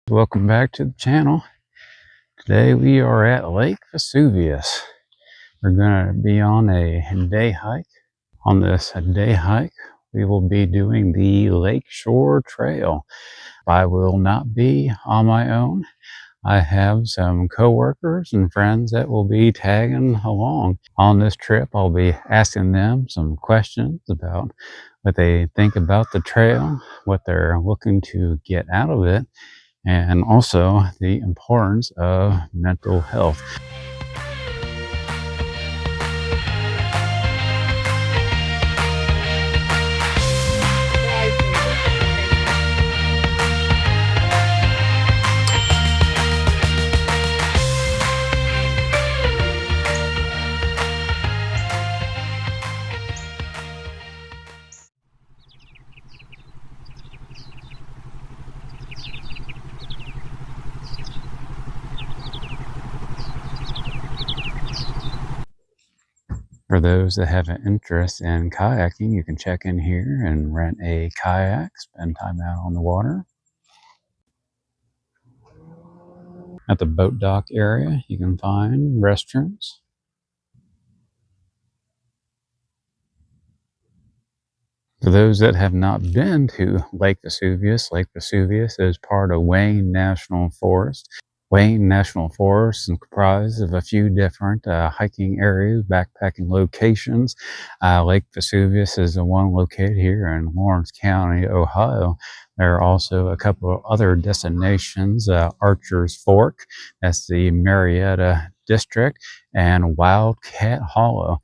Welcome back to the channel. Today we are at Lake Vesuvius. We're going to be on a day hike. On this day hike, we will be doing the Lakeshore Trail. I will not be on my own. I have some co-workers and friends that will be tagging along. On this trip, I'll be asking them some questions about what they think about the trail, what they're looking to get out of it, and also the importance of mental health. For those that have an interest in kayaking, you can check in here and rent a kayak, spend time out on the water. At the boat dock area, you can find restrooms. For those that have not been to Lake Vesuvius is part of Wayne National Forest. Wayne National Forest is comprised of a few different hiking areas, backpacking locations. Lake Vesuvius is the one located here in Lawrence County, Ohio. There are also a couple of other destinations, Archer's Fork, that's the Marietta district, and Wildcat Hollow.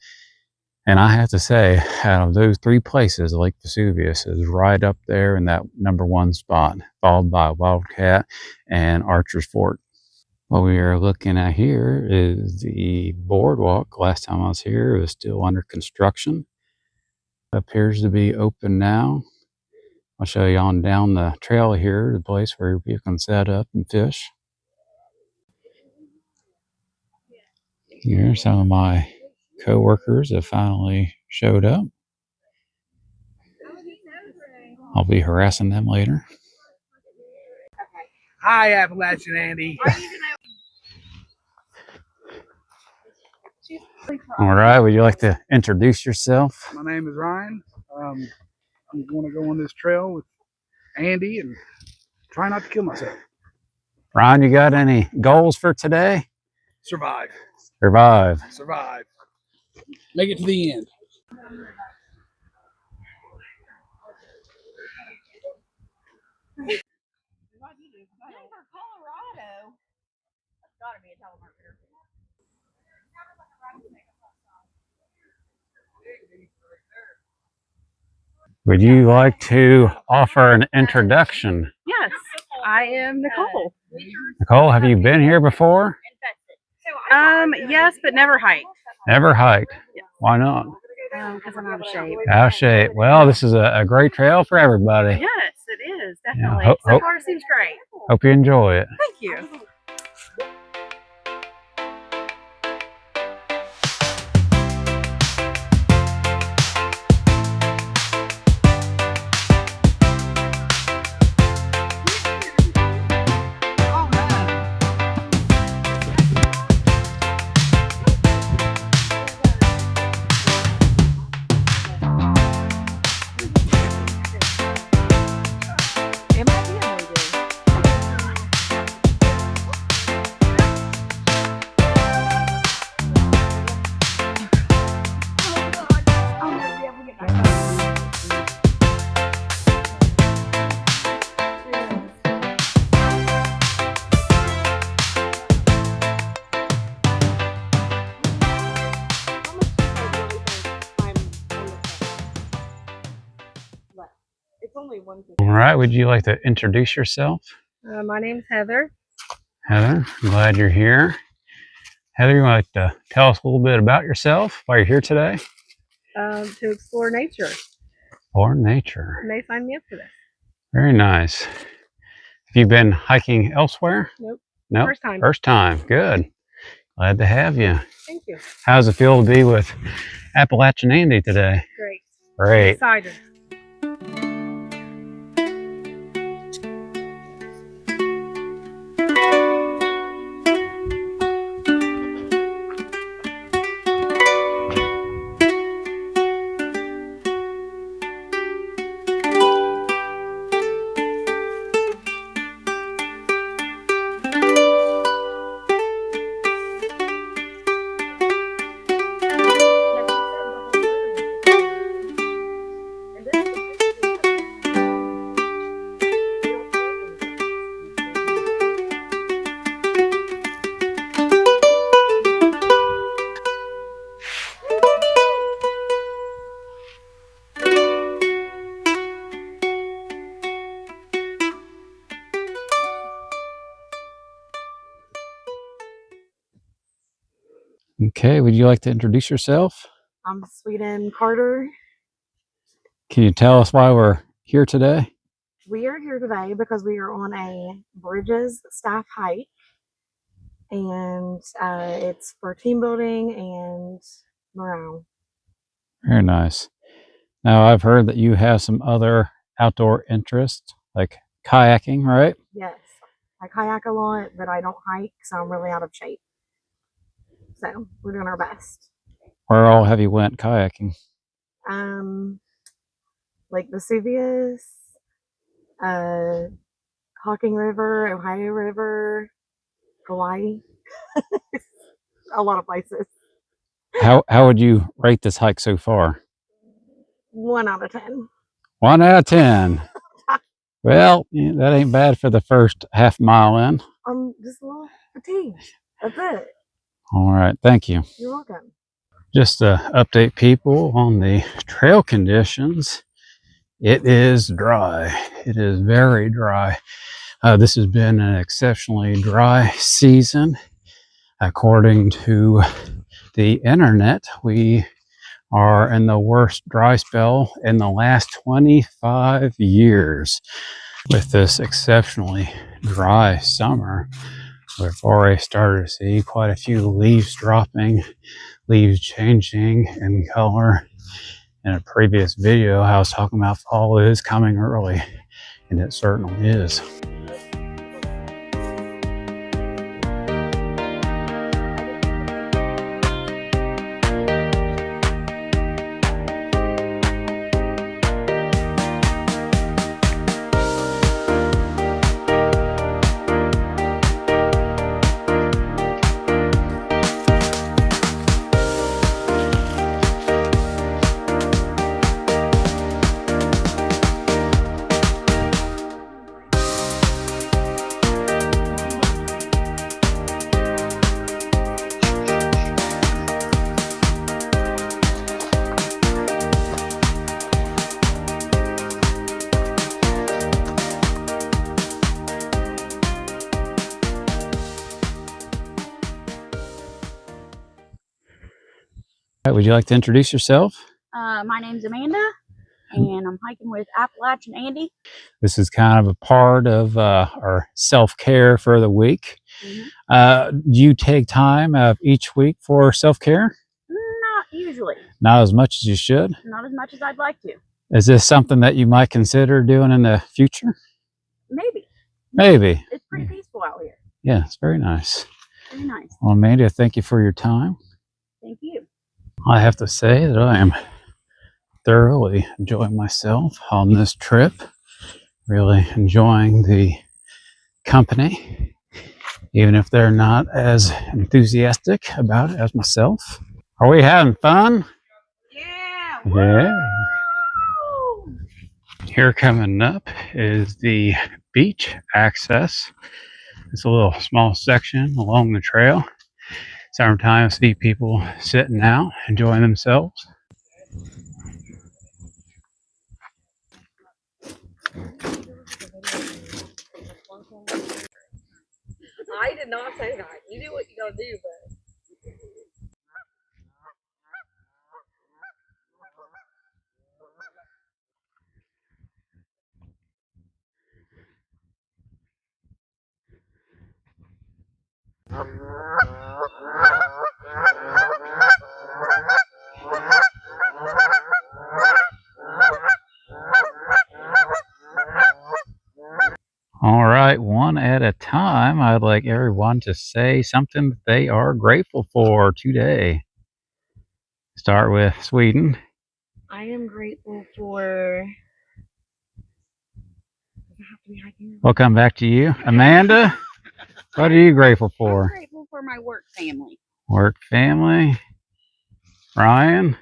And I have to say, out of those three places, Lake Vesuvius is right up there in that #1 spot, followed by Wildcat and Archer's Fork. What we are looking at here is the boardwalk. Last time I was here, it was still under construction. It appears to be open now. I'll show you on down the trail here, the place where you can set up and fish. Here, some of my co-workers have finally showed up. I'll be harassing them later. Hi, Appalachian Andy. All right, would you like to introduce yourself? My name is Ryan. I'm going to go on this trail with Andy and try not to kill myself. Ryan, you got any goals for today? Survive. Survive. Survive. Make it to the end. Colorado. That's got to be a telemarketer. Would you like to offer an introduction? Yes, I am Nicole. Nicole, have you been here before? Yes, but never hiked. Never hiked? Yes. Why not? Because I'm out of shape. Out of shape. Well, this is a great trail for everybody. Yes, it is, definitely. Yeah, So far, it seems great. Hope you enjoy it. Thank you. All right, would you like to introduce yourself? My name's Heather. Heather, I'm glad you're here. Heather, you want to tell us a little bit about yourself, why you're here today? To explore nature. Explore nature. And they signed me up for this. Very nice. Have you been hiking elsewhere? Nope. Nope. First time. First time. Good. Glad to have you. Thank you. How does it feel to be with Appalachian Andy today? Great. Great. Excited. Okay, would you like to introduce yourself? I'm Sweden Carter. Can you tell us why we're here today? We are here today because we are on a Bridges staff hike, and it's for team building and morale. Very nice. Now, I've heard that you have some other outdoor interests, like kayaking, right? Yes, I kayak a lot, but I don't hike, so I'm really out of shape. So we're doing our best. Where all have you went kayaking? Lake Vesuvius, uh, Hocking River, Ohio River, Hawaii, a lot of places. How would you rate this hike so far? 1 out of 10. 1 out of 10. Well, yeah, that ain't bad for the first half mile in. I'm just a little fatigued. That's it. All right, thank you. You're welcome. Just to update people on the trail conditions, it is dry. It is very dry. This has been an exceptionally dry season. According to the internet, we are in the worst dry spell in the last 25 years. With this exceptionally dry summer, we've already started to see quite a few leaves dropping, leaves changing in color. In a previous video, I was talking about fall is coming early, and it certainly is. Would you like to introduce yourself? My name's Amanda, and I'm hiking with Appalachian Andy. This is kind of a part of our self-care for the week. Do you take time each week for self-care? Not usually. Not as much as you should? Not as much as I'd like to. Is this something that you might consider doing in the future? Maybe. Maybe. It's pretty peaceful out here. Yeah, it's very nice. Very nice. Well, Amanda, thank you for your time. Thank you. I have to say that I am thoroughly enjoying myself on this trip. Really enjoying the company, even if they're not as enthusiastic about it as myself. Are we having fun? Yeah. Yeah. Here coming up is the beach access. It's a little small section along the trail. Sometimes I see people sitting out, enjoying themselves. I did not say that. You do what you gotta do, but. All right, one at a time, I'd like everyone to say something that they are grateful for today. Start with Sweden. I am grateful for. We'll come back to you. Amanda, what are you grateful I'm for? grateful for my work family. Work, family. Ryan?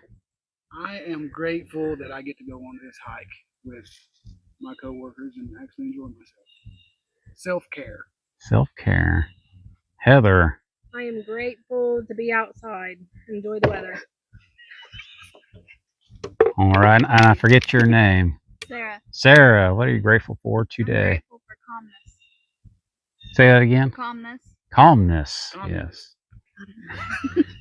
I am grateful that I get to go on this hike with my coworkers and actually enjoy myself. Self-care. Self-care. Heather? I am grateful to be outside. Enjoy the weather. All right, and I forget your name. Sarah. Sarah, what are you grateful for I'm today? grateful for calmness. Say that again. Calmness. Calmness. Calmness. Yes.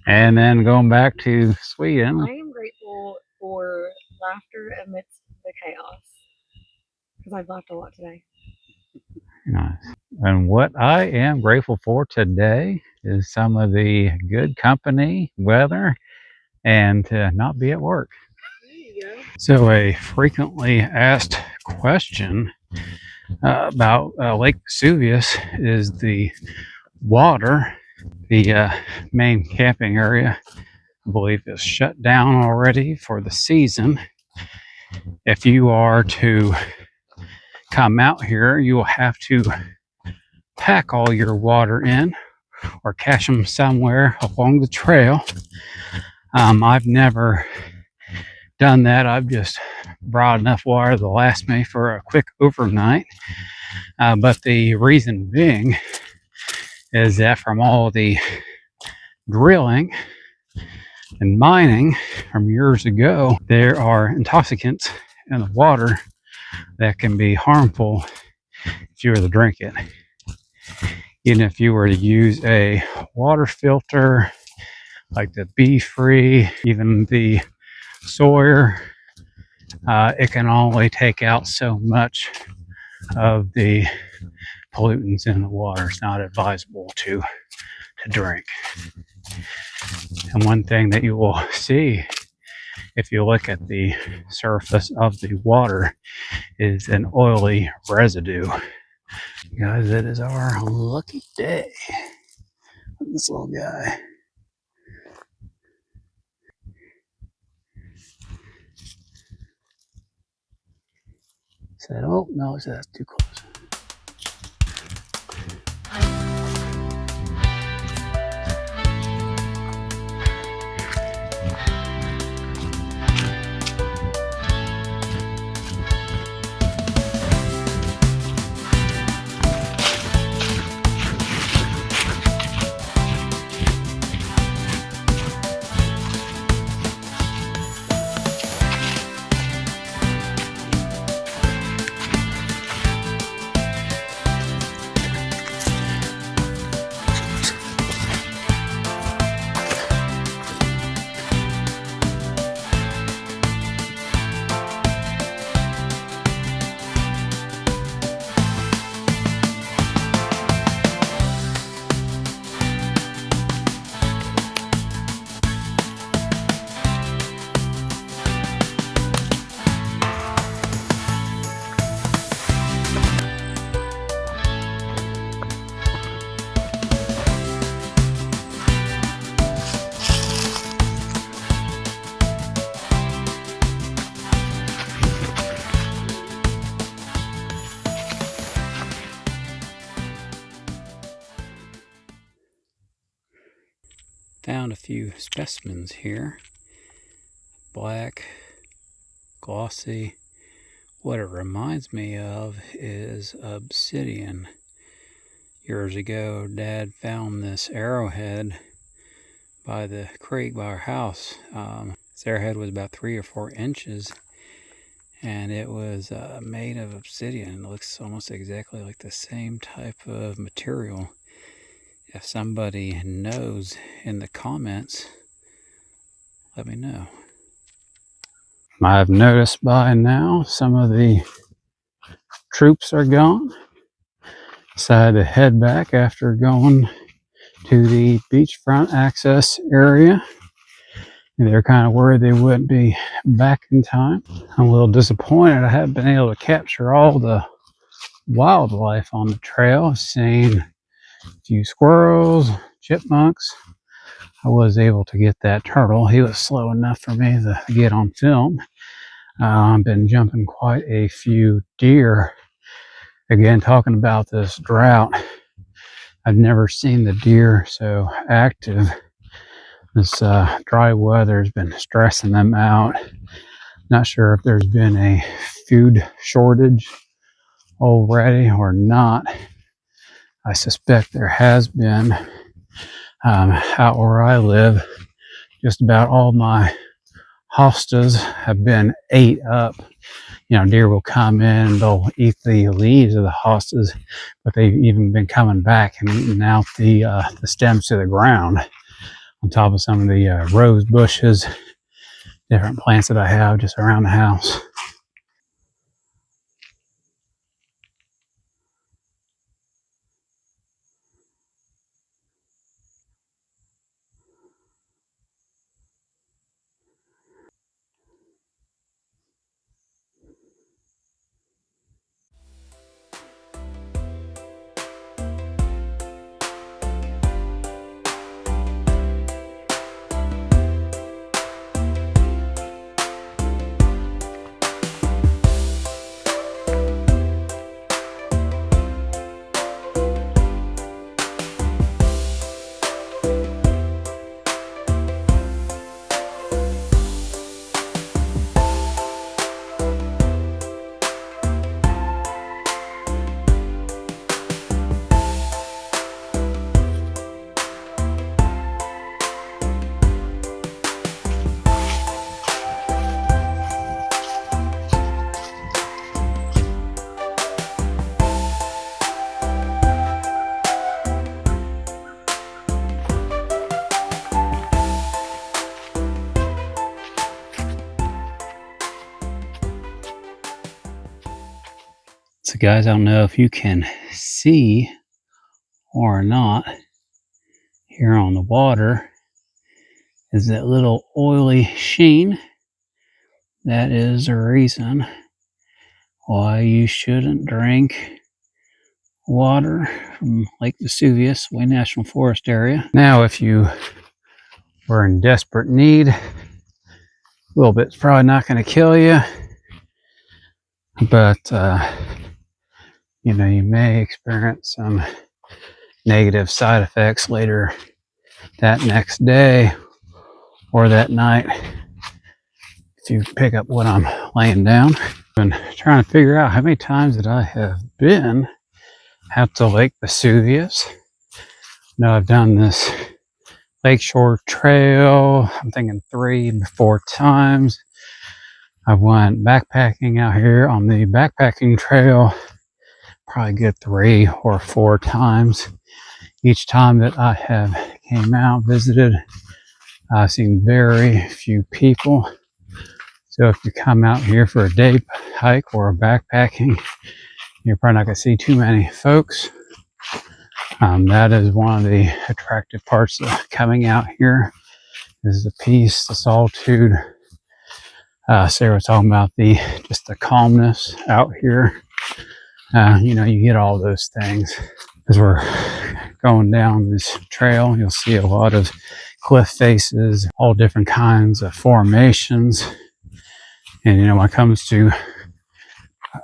And then going back to Sweden. I am grateful for laughter amidst the chaos because I've laughed a lot today. Nice. And what I am grateful for today is some of the good company, weather, and to not be at work. There you go. So a frequently asked question about Lake Vesuvius is the water. The main camping area, I believe, is shut down already for the season. If you are to come out here, you will have to pack all your water in or cache them somewhere along the trail. I've never done that. I've just brought enough water to last me for a quick overnight. But the reason being is that from all the drilling and mining from years ago, there are intoxicants in the water that can be harmful if you were to drink it. Even if you were to use a water filter like the Be-Free, even the Sawyer, it can only take out so much of the pollutants in the water. It's not advisable to drink. And one thing that you will see if you look at the surface of the water is an oily residue. Guys, it is our lucky day. This little guy. Said, oh no, that's too close. Found a few specimens here. Black, glossy. What it reminds me of is obsidian. Years ago, Dad found this arrowhead by the creek by our house. This arrowhead was about 3 or 4 inches, and it was made of obsidian. It looks almost exactly like the same type of material. If somebody knows in the comments, let me know. I've noticed by now some of the troops are gone. Decided to head back after going to the beachfront access area. They're kind of worried they wouldn't be back in time. I'm a little disappointed I haven't been able to capture all the wildlife on the trail. I've seen a few squirrels, chipmunks. I was able to get that turtle. He was slow enough for me to get on film. I've been jumping quite a few deer. Again, talking about this drought, I've never seen the deer so active. This dry weather has been stressing them out. Not sure if there's been a food shortage already or not. I suspect there has been. Out where I live, just about all my hostas have been ate up. You know, deer will come in and they'll eat the leaves of the hostas, but they've even been coming back and eating out the stems to the ground. on top of some of the rose bushes, different plants that I have just around the house. So guys, I don't know if you can see or not, here on the water is that little oily sheen. That is the reason why you shouldn't drink water from Lake Vesuvius, Wayne National Forest area. Now, if you were in desperate need, a little bit's probably not going to kill you, but you know, you may experience some negative side effects later that next day or that night if you pick up what I'm laying down. I've been trying to figure out how many times that I have been out to Lake Vesuvius. Now I've done this lakeshore trail, I'm thinking 3 to 4 times. I went backpacking out here on the backpacking trail probably good 3 or 4 times. Each time that I have came out, visited, I've seen very few people. So if you come out here for a day hike or a backpacking, you're probably not going to see too many folks. That is one of the attractive parts of coming out here, is the peace, the solitude. Sarah was talking about just the calmness out here. You know, you get all those things. As we're going down this trail, you'll see a lot of cliff faces, all different kinds of formations. And you know, when it comes to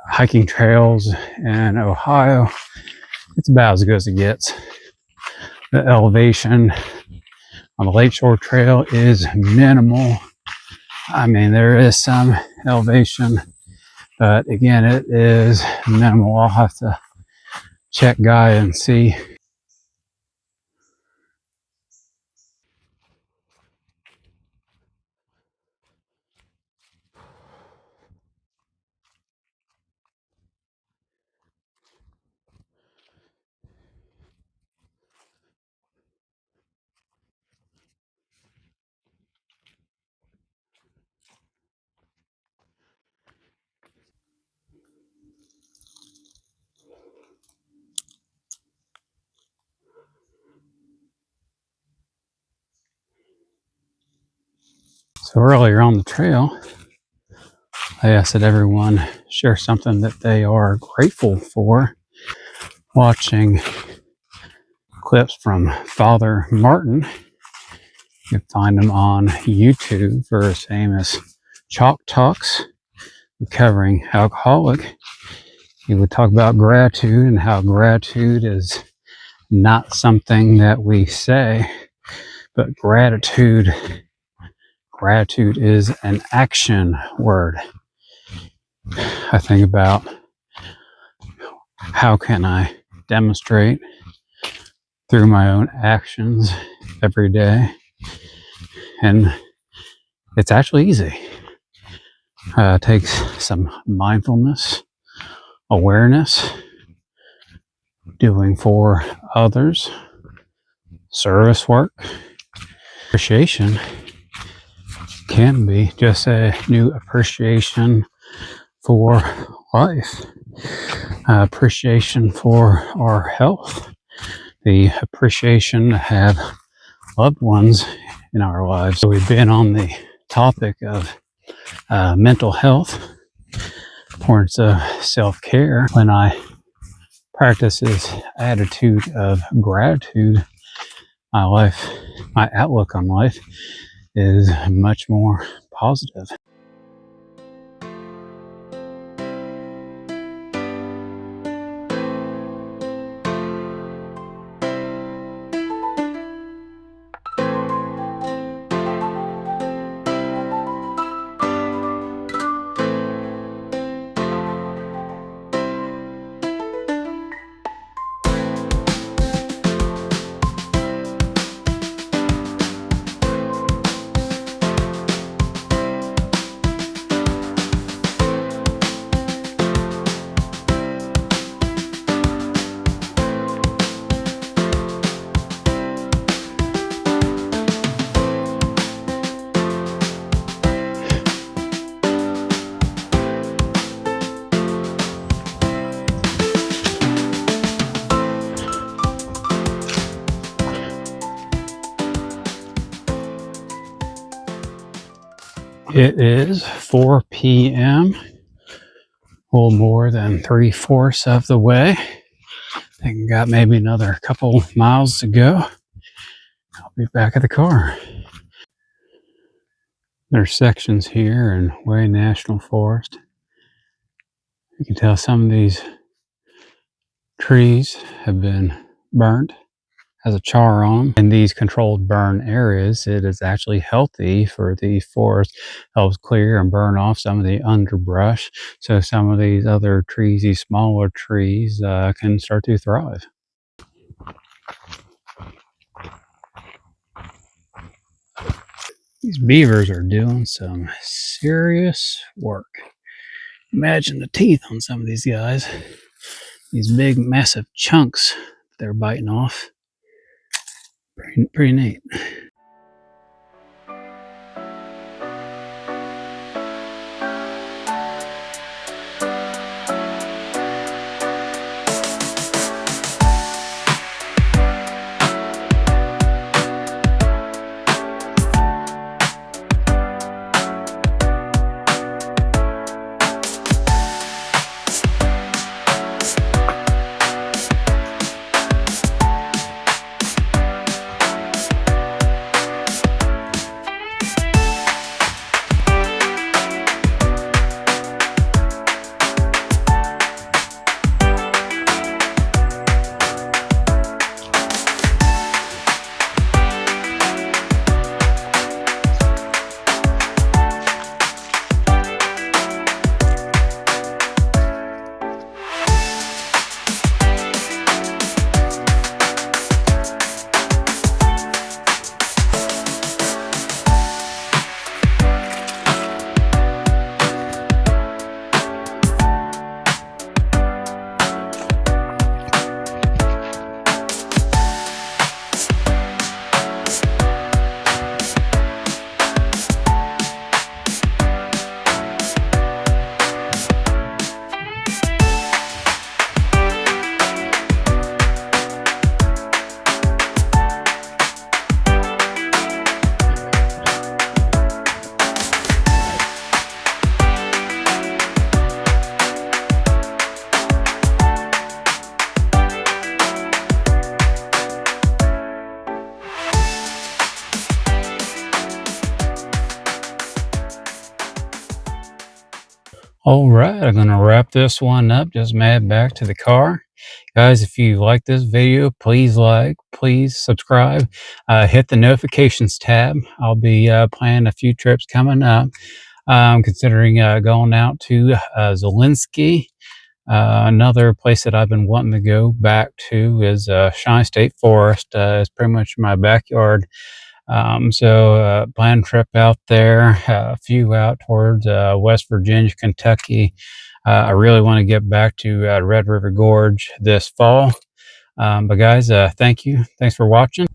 hiking trails in Ohio, it's about as good as it gets. The elevation on the Lakeshore Trail is minimal. I mean, there is some elevation, but again, it is minimal. I'll have to check Gaia and see. So earlier on the trail, I asked that everyone share something that they are grateful for. Watching clips from Father Martin, you can find him on YouTube for his famous Chalk Talks, recovering alcoholic. He would talk about gratitude and how gratitude is not something that we say, but gratitude is an action word. I think about how can I demonstrate through my own actions every day, and it's actually easy. It takes some mindfulness, awareness, doing for others, service work. appreciation can be just a new appreciation for life, appreciation for our health, the appreciation to have loved ones in our lives. So we've been on the topic of mental health, importance of self-care. When I practice this attitude of gratitude, my life, my outlook on life is much more positive. It is 4 p.m., a little more than 3/4 of the way. I think I got maybe another couple miles to go. I'll be back at the car. There's sections here in Way National Forest. You can tell some of these trees have been burnt, has a char on them. In these controlled burn areas, it is actually healthy for the forest, helps clear and burn off some of the underbrush, so some of these other trees, these smaller trees, can start to thrive. These beavers are doing some serious work. Imagine the teeth on some of these guys. These big, massive chunks they're biting off. Pretty neat. All right, I'm going to wrap this one up. Just mad back to the car. Guys, if you like this video, please like, please subscribe, hit the notifications tab. I'll be planning a few trips coming up. I'm considering going out to Zelensky. Another place that I've been wanting to go back to is Shine State Forest. It's pretty much my backyard. So planned trip out there, a few out towards West Virginia, Kentucky. I really want to get back to Red River Gorge this fall. But guys, thank you. Thanks for watching.